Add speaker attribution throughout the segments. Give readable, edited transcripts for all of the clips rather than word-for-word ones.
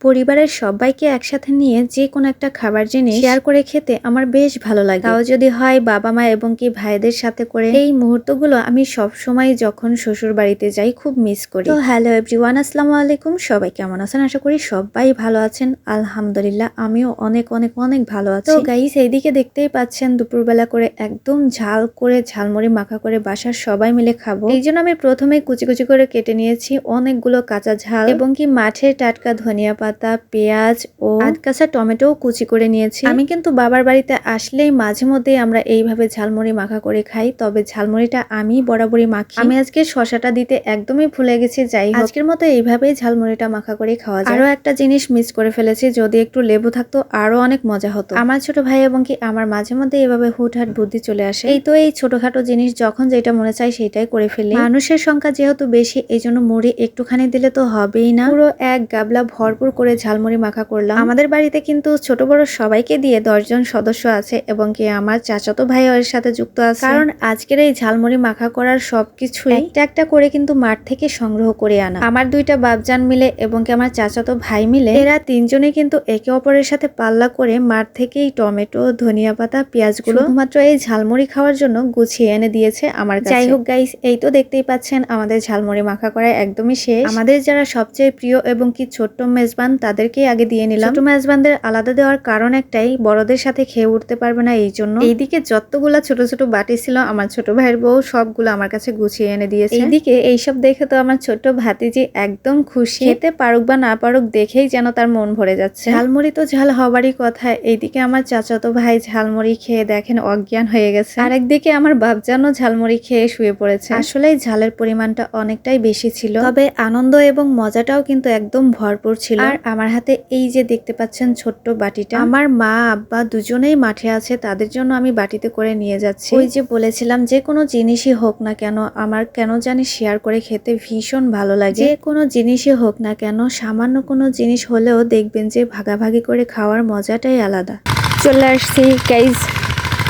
Speaker 1: পরিবারের সবাইকে একসাথে নিয়ে যে কোনো একটা খাবার জিনিস শেয়ার করে খেতে আমার বেশ ভালো লাগে। তাও যদি হয় বাবা মা এবং কি ভাইদের সাথে করে। এই মুহূর্তগুলো আমি সব সময় যখন শ্বশুর বাড়িতে যাই খুব মিস করি। তো হ্যালো এভরিওয়ান, আসসালামু আলাইকুম। সবাই কেমন আছেন? আশা করি সবাই ভালো আছেন। আলহামদুলিল্লাহ আমিও অনেক অনেক অনেক ভালো আছি। তো গাইস, এইদিকে দেখতেই পাচ্ছেন দুপুরবেলা করে একদম ঝাল করে ঝালমুড়ি মাখা করে বাসার সবাই মিলে খাবো। এই জন্য আমি প্রথমে কুচি কুচি করে কেটে নিয়েছি অনেকগুলো কাঁচা ঝাল এবং কি মাঠের টাটকা ধনিয়া পাতা, পেঁয়াজ ও আধকাঁচা টমেটো কুচি করে নিয়েছি। আমি কিন্তু বাবার বাড়িতে আসলেই মাঝে মধ্যেই আমরা এইভাবে ঝালমুড়ি মাখা করে খাই, তবে ঝালমুড়িটা আমি বরাবরই মাখি। আমি আজকে শশাটা দিতে একদমই ভুলে গেছি। যাই হোক, আজকের মতো এইভাবেই ঝালমুড়িটা মাখা করে খাওয়া যায়। আরো একটা জিনিস মিস করে ফেলেছি, যদি একটু লেবু থাকতো আরো অনেক মজা হতো। আমার ছোট ভাই এবং কি আমার মাঝে মধ্যে এভাবে হুটহাট বুদ্ধি চলে আসে। এই তো এই ছোটখাটো জিনিস যখন যেটা মনে চায় সেটাই করে ফেলি। মানুষের সংখ্যা যেহেতু বেশি, এই জন্য মুড়ি একটুখানি দিলে তো হবেই না, পুরো এক গাবলা ভরপুর করে ঝালমুড়ি মাখা করলাম। আমাদের বাড়িতে কিন্তু ছোট বড় সবাইকে দিয়ে 10 জন সদস্য আছে এবং কি আমার চাচাতো ভাই এর সাথে যুক্ত আছে। কারণ আজকের এই ঝালমুড়ি মাখা করার সবকিছু একটা একটা করে কিন্তু মাঠ থেকে সংগ্রহ করে আনা। আমার দুইটা বাপজান মিলে এবং কি আমার চাচাতো ভাই মিলে এরা তিনজনে কিন্তু একে অপরের সাথে পাল্লা করে মাঠ থেকেই টমেটো, ধনিয়া পাতা, পেঁয়াজগুলো শুধুমাত্র এই ঝালমুড়ি খাওয়ার জন্য গুছিয়ে এনে দিয়েছে আমার কাছে। যাই হোক গাইস, এই তো দেখতেই পাচ্ছেন আমাদের ঝালমুড়ি মাখা করা একদমই শেষ। আমাদের যারা সবচেয়ে প্রিয় এবং কি ছোট্ট মেজবান তাদেরকেই আগে দিয়ে নিলাম। ছোট মেজবানদের আলাদা দেওয়ার কারণ একটাই, বড়দের সাথে খেয়ে উঠতে পারবে না এই জন্য। এইদিকে যতগুলা ছোট ছোট বাটি ছিল আমার ছোট ভাইয়ের বউ সবগুলো আমার কাছে গুছিয়ে এনে দিয়েছে। এইদিকে এইসব দেখে তো আমার ছোট্ট ভাতিজি একদম খুশি। খেতে পারুক বা না পারুক দেখেই যেন তার মন ভরে যাচ্ছে। ঝালমুড়ি তো ঝাল হবারই কথা। এইদিকে আমার চাচাতো ভাই ঝালমুড়ি খেয়ে দেখেন অজ্ঞান হয়ে গেছে। আরেকদিকে আমার বাপজানও ঝালমুড়ি খেয়ে শুয়ে পড়েছে। আসলে ঝালের পরিমাণটা অনেকটাই বেশি ছিল, তবে আনন্দ এবং মজাটাও কিন্তু একদম ভরপুর ছিল। আর আমার হাতে এই যে দেখতে পাচ্ছেন ছোট্ট বাটিটা, আমার মা আব্বা দুজনেই মাঠে আছে, তাদের জন্য আমি বাটিতে করে নিয়ে যাচ্ছি। ওই যে বলেছিলাম যে কোনো জিনিসই হোক না কেন আমার কেন জানি শেয়ার করে খেতে ভীষণ ভালো লাগে। যে কোনো জিনিসই হোক না কেন, সামান্য কোনো জিনিস হলেও দেখবেন যে ভাগাভাগি করে খাওয়ার মজাটাই আলাদা।
Speaker 2: চলে আসছি গাইজ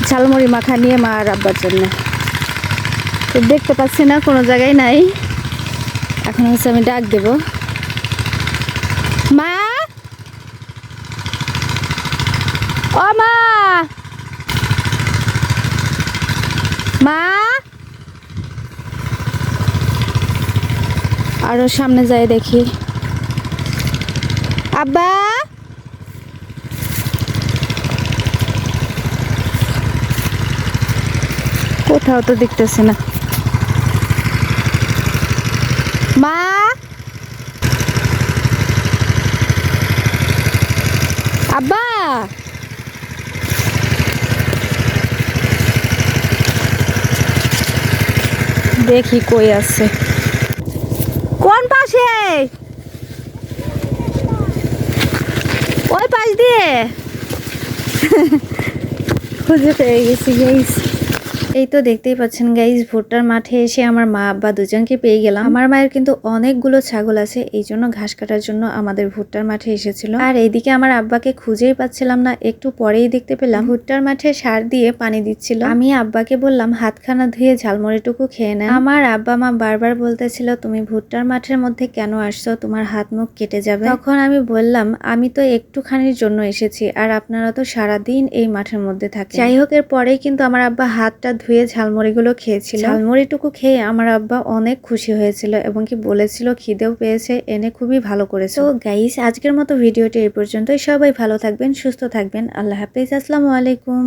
Speaker 2: ঝালমুড়ি মাখা নিয়ে মা আর আব্বার জন্য। তো দেখতে পাচ্ছি না, কোনো জায়গায় নাই। এখন হচ্ছে আমি ডাক দেব, মা ও মা, মা। আরো সামনে যাই দেখি, আব্বা কোথাও তো দেখতেছে না। মা, আব্বা, দেখি কই আছে, কোন পাশে? ওই পাশ দিয়ে খুঁজে পেয়ে গেছি গাইস।
Speaker 1: এই তো দেখতেই পাচ্ছেন গাইজ, ভুট্টার মাঠে এসে আমার মা আব্বা দুজনকে পেয়ে গেলাম। আমার মায়ের কিন্তু অনেকগুলো ছাগল আছে, এই জন্য ঘাস কাটার জন্য আমাদের ভুট্টার মাঠে এসেছিল। আর এইদিকে আমার আব্বাকে খুঁজেই পাচ্ছিলাম না, একটু পরেই দেখতে পেলাম ভুট্টার মাঠে সার দিয়ে পানি দিচ্ছিল। আমি আব্বাকে বললাম হাতখানা ধুয়ে ঝালমুড়িটুকু খেয়ে নেন। আমার আব্বা মা বারবার বলতেছিল তুমি ভুট্টার মাঠের মধ্যে কেন আসছো, তোমার হাত মুখ কেটে যাবে। তখন আমি বললাম আমি তো একটুখানির জন্য এসেছি, আর আপনারা তো সারাদিন এই মাঠের মধ্যে থাকেন। যাই হোক, এর পরেই কিন্তু আমার আব্বা হাতটা ধুয়ে ঝালমুড়িগুলো খেয়েছিল। ঝালমুড়িটুকু খেয়ে আমার আব্বা অনেক খুশি হয়েছিল এবং কি বলেছিল খিদেও পেয়েছে, এনে খুবই ভালো করেছে। তো গাইস, আজকের মতো ভিডিওটি এই পর্যন্তই। সবাই ভালো থাকবেন, সুস্থ থাকবেন। আল্লাহ হাফেজ, আসসালামু আলাইকুম।